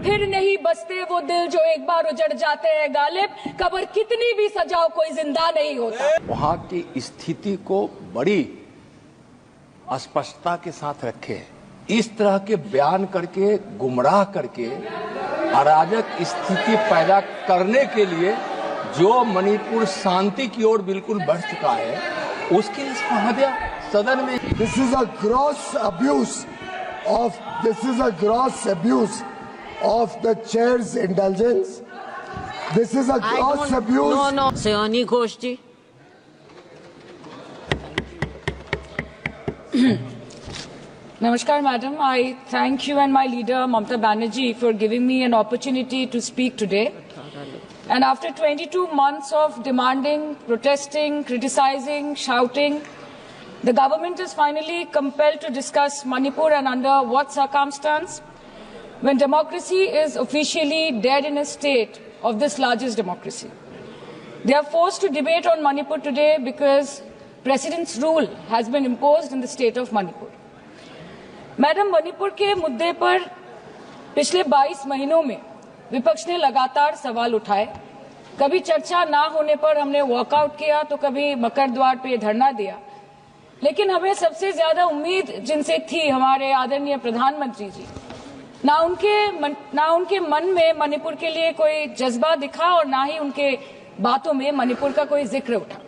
फिर नहीं बसते वो दिल जो एक बार उजड़ जाते हैं गालिब, कब्र कितनी भी सजाओ कोई जिंदा नहीं होता। वहां की स्थिति को बड़ी स्पष्टता के साथ रखे। इस तरह के बयान करके, गुमराह करके, अराजक स्थिति पैदा करने के लिए जो मणिपुर शांति की ओर बिल्कुल बढ़ चुका है, उसके लिए सदन में This is a gross abuse of the chair's indulgence. This is a gross abuse. No, Sayani Ghosh ji. Namaskar, madam. I thank you and my leader, Mamata Banerjee, for giving me an opportunity to speak today. And after 22 months of demanding, protesting, criticizing, shouting, the government is finally compelled to discuss Manipur and under what circumstance? When democracy is officially dead in a state of this largest democracy. They are forced to debate on Manipur today because President's rule has been imposed in the state of Manipur. Madam, Manipur के मुद्दे पर पिछले 22 महीनों में विपक्ष ने लगातार सवाल उठाए। कभी चर्चा ना होने पर हमने वॉकआउट किया, तो कभी मकर द्वार पे धरना दिया। लेकिन हमें सबसे ज्यादा उम्मीद जिनसे थी हमारे आदरणीय प्रधानमंत्री जी, ना उनके मन में मणिपुर के लिए कोई जज्बा दिखा और ना ही उनके बातों में मणिपुर का कोई जिक्र उठा।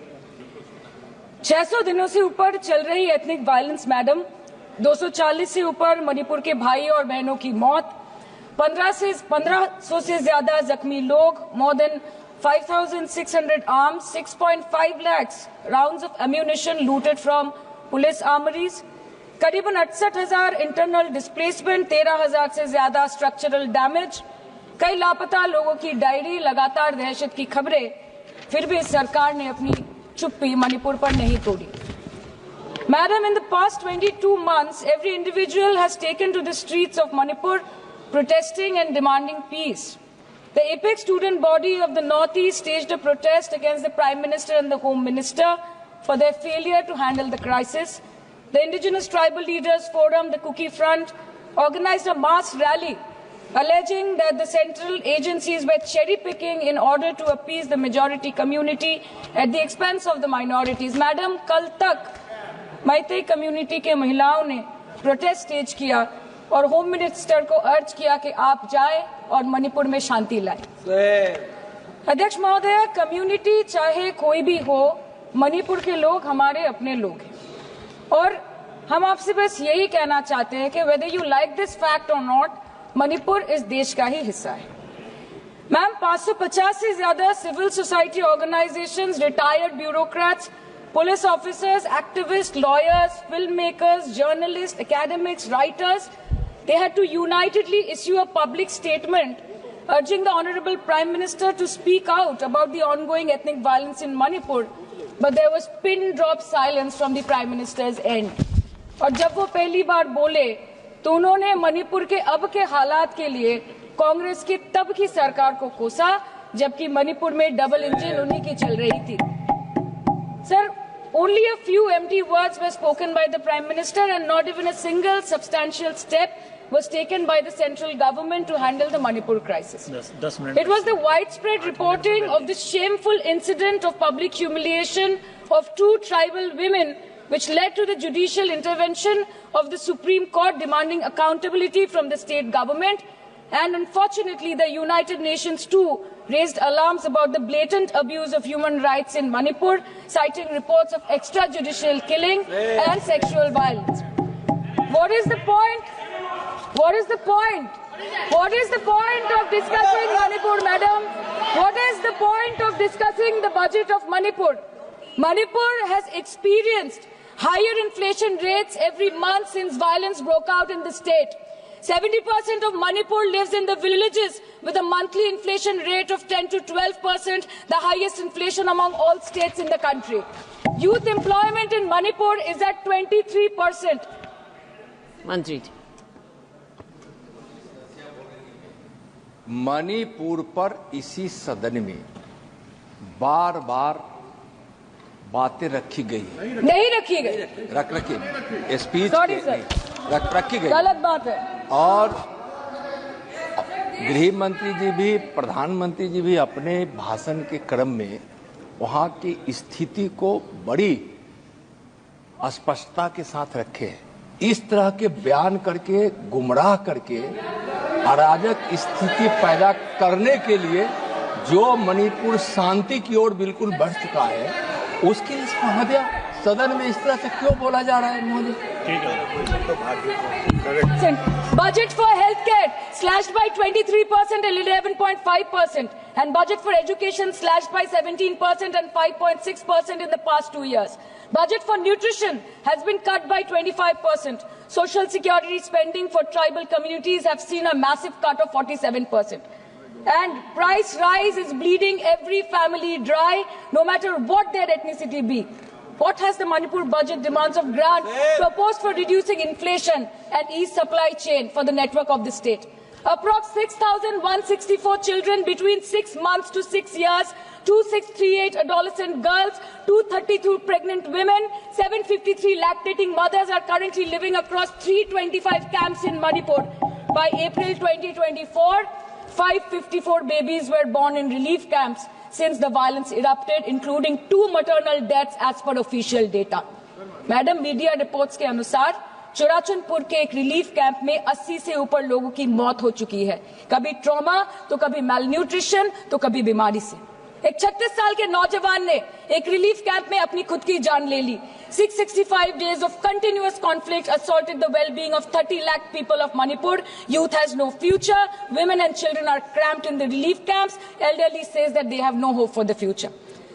600 दिनों से ऊपर चल रही एथनिक वायलेंस मैडम, 240 से ऊपर मणिपुर के भाई और बहनों की मौत, 1500 से ज्यादा जख्मी लोग, more than 5,600 arms, 6.5 lakhs rounds of ammunition looted from police armories, करीबन 68,000 इंटरनल डिस्प्लेसमेंट, 13,000 से ज्यादा स्ट्रक्चरल डैमेज, कई लापता लोगों की डायरी, लगातार दहशत की खबरें। फिर भी सरकार ने अपनी चुप्पी मणिपुर पर नहीं तोड़ी। Madam, in the past 22 months, every individual has taken to the streets of Manipur protesting and demanding peace. The apex student body of the Northeast staged a protest against the Prime Minister and the Home Minister for their failure to handle the crisis. The Indigenous Tribal Leaders Forum, the Kuki Front, organized a mass rally alleging that the central agencies were cherry-picking in order to appease the majority community at the expense of the minorities. Madam, कल तक Meitei community के महिलाओं ने protest stage किया और home minister को अर्ज किया कि आप जाएं और मणिपुर में शांति लाएं। अध्यक्ष महोदय, कम्युनिटी चाहे कोई भी हो, मणिपुर के लोग हमारे अपने लोग हैं और हम आपसे बस यही कहना चाहते हैं कि whether you like this fact or not, Manipur इस देश का ही हिस्सा है। मैम, 550 से ज्यादा civil society organisations, retired bureaucrats, police officers, activists, lawyers, filmmakers, journalists, academics, writers, they had to unitedly issue a public statement urging the Honorable Prime Minister to speak out about the ongoing ethnic violence in Manipur, but there was pin-drop silence from the Prime Minister's end. और जब वो पहली बार बोले तो उन्होंने मणिपुर के अब के हालात के लिए कांग्रेस की तब की सरकार को कोसा, जबकि मणिपुर में डबल इंजन उन्हीं की चल रही थी। Sir, only a few empty words were spoken by the Prime Minister and not even a single substantial step was taken by the central government to handle the Manipur crisis. It was the widespread reporting of this shameful incident of public humiliation of 2 tribal women which led to the judicial intervention of the Supreme Court demanding accountability from the state government. And unfortunately, the United Nations too raised alarms about the blatant abuse of human rights in Manipur, citing reports of extrajudicial killing and sexual violence. What is the point? What is the point? What is the point of discussing Manipur, madam? What is the point of discussing the budget of Manipur? Manipur has experienced higher inflation rates every month since violence broke out in the state. 70% of Manipur lives in the villages with a monthly inflation rate of 10 to 12%, the highest inflation among all states in the country. Youth employment in Manipur is at 23%. Mantri ji. Manipur पर इसी सदन में बार बार बातें रखी गई, नहीं रखी गई, स्पीच रखी गई, गलत बात है। और गृह मंत्री जी भी, प्रधानमंत्री जी भी अपने भाषण के क्रम में वहां की स्थिति को बड़ी स्पष्टता के साथ रखे हैं। इस तरह के बयान करके, गुमराह करके, अराजक स्थिति पैदा करने के लिए जो मणिपुर शांति की ओर बिल्कुल बढ़ चुका है, उसके लिए महोदय सदन में इस तरह से क्यों बोला जा रहा है महोदय? Budget for healthcare slashed by 23% and 11.5%, and budget for education slashed by 17% and 5.6% in the past 2 years. Budget for nutrition has been cut by 25%. Social security spending for tribal communities have seen a massive cut of 47%. And price rise is bleeding every family dry, no matter what their ethnicity be. What has the Manipur budget demands of grant proposed for reducing inflation and ease supply chain for the network of the state? Approx 6,164 children between 6 months to 6 years, 2,638 adolescent girls, 232 pregnant women, 753 lactating mothers are currently living across 325 camps in Manipur. By April 2024, 554 babies were born in relief camps since the violence erupted, including 2 maternal deaths as per official data. Madam, media reports के अनुसार चुराचंदपुर के एक relief camp में 80 से ऊपर लोगों की मौत हो चुकी है, कभी ट्रॉमा तो कभी मैलन्यूट्रिशन तो कभी बीमारी से। एक 36 साल के नौजवान ने एक रिलीफ कैंप में अपनी खुद की जान ले ली। 665 days of continuous conflict assaulted the well-being of 30 lakh people of Manipur. Youth has no future. Women and children are cramped in the relief camps. Elderly says that they have no hope for the future.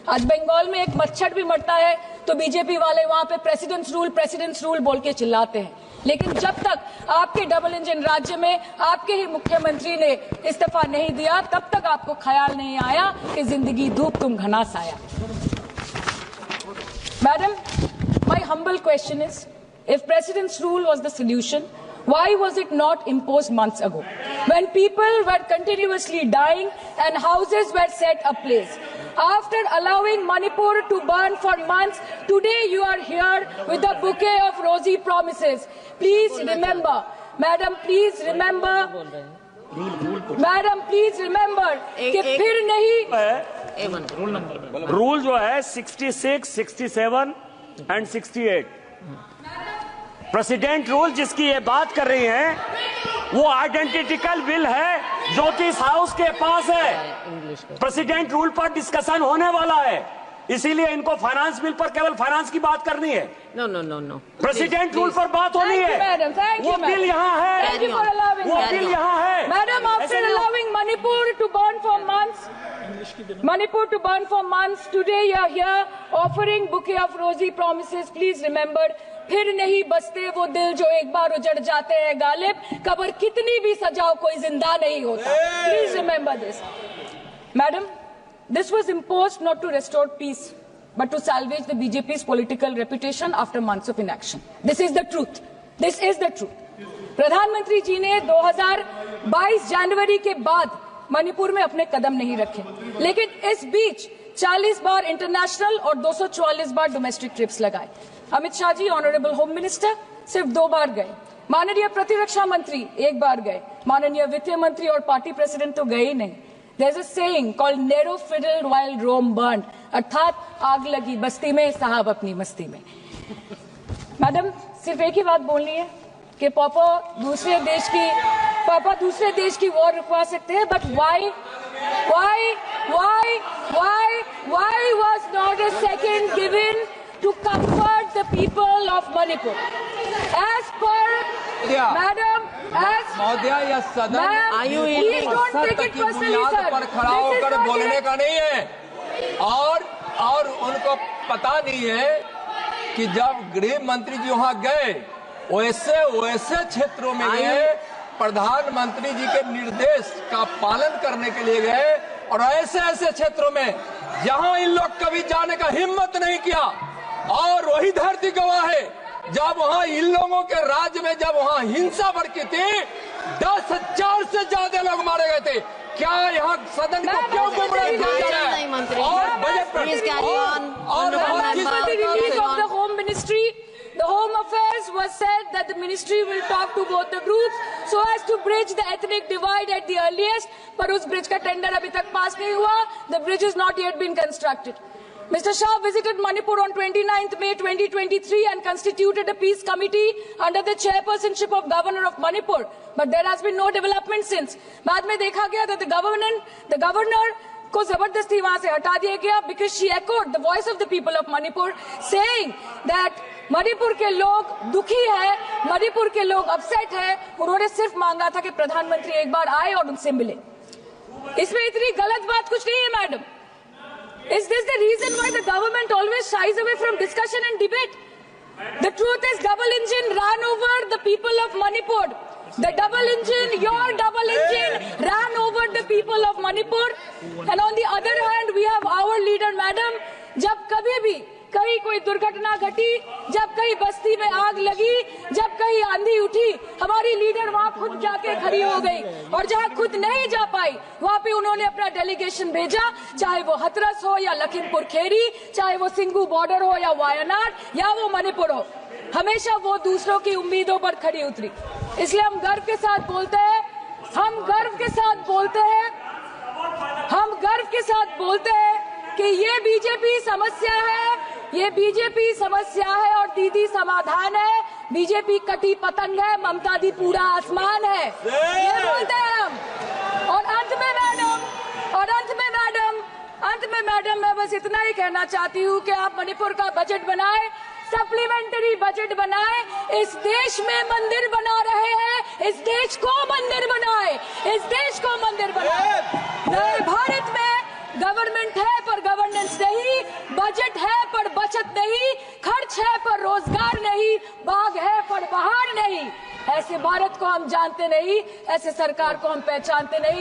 आज बंगाल में एक मच्छर भी मरता है तो BJP वाले वहां पे प्रेसिडेंट्स रूल बोल के चिल्लाते हैं, लेकिन जब तक आपके डबल इंजन राज्य में आपके ही मुख्यमंत्री ने इस्तीफा नहीं दिया, तब तक आपको ख्याल नहीं आया कि जिंदगी धूप तुम घनास आया। Madam, my humble question is, if president's rule was the solution, why was it not imposed months ago, when people were continuously dying and houses were set ablaze? After allowing Manipur to burn for months, today you are here with a bouquet of rosy promises. Please remember, madam, please remember, madam, please remember कि फिर नहीं rule जो है 66, 67 and 68 president rule जिसकी ये बात कर रही हैं, वो आइडेंटिकल बिल है जो कि इस हाउस के पास है। प्रेसिडेंट रूल पर डिस्कशन होने वाला है, इसीलिए इनको फाइनेंस बिल पर केवल फाइनेंस की बात करनी है। नो प्रेसिडेंट रूल पर बात होनी है। वो बिल यहाँ है, वो बिल यहाँ है। Madam, after allowing Manipur to burn for months, today you are here offering bouquet of rosy promises. Please remember, फिर नहीं बसते वो दिल जो एक बार उजड़ जाते हैं गालिब, कब्र कितनी भी सजाओ कोई जिंदा नहीं होता। Please remember this. Madam, this was imposed not to restore peace, but to salvage the BJP's political reputation after months of inaction. This is the truth. This is the truth. प्रधानमंत्री जी ने 2022 जनवरी के बाद मणिपुर में अपने कदम नहीं रखे, लेकिन इस बीच 40 बार इंटरनेशनल और 244 बार डोमेस्टिक ट्रिप्स लगाए। Amit Shah ji, honourable home minister, सिर्फ 2 बार गए। माननीय प्रतिरक्षा मंत्री 1 बार गए। माननीय वित्त मंत्री और पार्टी प्रेसिडेंट तो गए ही नहीं। There's a saying called narrow fiddle while Rome burned, अर्थात आग लगी बस्ती में, साहब अपनी मस्ती में। मैडम, सिर्फ एक ही बात बोलनी है कि पापा दूसरे देश की वॉर रुकवा सकते हैं, but why was not a second given to comfort the people of Manipur? As per Madam, as महोदया, यह सदन please don't take it personally, sir. पर खड़ा होकर बोलने का नहीं है, और उनको पता नहीं है कि जब गृह मंत्री जी वहां गए, वैसे क्षेत्रों में गए, प्रधानमंत्री जी के निर्देश का पालन करने के लिए गए, और ऐसे क्षेत्रों में जहां इन लोग कभी जाने का हिम्मत नहीं किया। और वही धरती गवाह है, जब वहां इन लोगों के राज्य में जब वहां हिंसा भड़की थी, 10,000 से ज्यादा लोग मारे गए थे। क्या यहाँ सदन को क्यों गुमराह किया जा रहा है? और बजट पर The Home Affairs was said that the ministry will talk to both the groups so as to bridge the ethnic divide at the earliest. पर उस bridge का tender अभी तक pass नहीं हुआ. The bridge has not yet been constructed. Mr. Shah visited Manipur on 29th May 2023 and constituted a peace committee under the chairpersonship of Governor of Manipur. But there has been no development since. बाद में देखा गया that the governor को जबरदस्ती वहां से हटा दिया गया because she echoed the voice of the people of Manipur saying that Manipur के लोग दुखी है, मणिपुर के लोग अपसेट है. उन्होंने सिर्फ मांगा था कि प्रधानमंत्री एक बार आए और उनसे मिले. इसमें इतनी गलत बात कुछ नहीं है madam. Is this the reason why the government always shies away from discussion and debate? The truth is double engine ran over the people of Manipur. The double engine, your double engine ran over the people of Manipur. And on the other hand, we have our leader, madam. जब कभी भी कहीं कोई दुर्घटना घटी, जब कहीं बस्ती में आग लगी, जब कहीं आंधी उठी, हमारी लीडर वहां खुद जाके खड़ी हो गई. और जहां खुद नहीं जा पाई, वहां पे उन्होंने अपना डेलीगेशन भेजा, चाहे वो हथरस हो या लखीमपुर खीरी, चाहे वो सिंगू बॉर्डर हो या वायनाड या वो मणिपुर हो. हमेशा वो दूसरों की उम्मीदों पर खड़ी उतरी. इसलिए हम गर्व के साथ बोलते हैं, हम गर्व के साथ बोलते हैं, हम गर्व के साथ बोलते हैं कि ये बीजेपी समस्या है, ये बीजेपी समस्या है और दीदी समाधान है. बीजेपी कटी पतंग है, ममता दी पूरा आसमान है. ये बोलते हैं हम. और अंत में मैडम मैं बस इतना ही कहना चाहती हूँ कि आप मणिपुर का बजट बनाए, सप्लीमेंट्री बजट बनाए. इस देश में मंदिर बना रहे हैं, इस देश को मंदिर बनाए, इस देश को मंदिर बनाए. नए भारत में गवर्नमेंट है पर गवर्नेंस नहीं, बजट है पर बचत नहीं, खर्च है पर रोजगार नहीं, बाग है पर बहार नहीं. ऐसे भारत को हम जानते नहीं, ऐसे सरकार को हम पहचानते नहीं.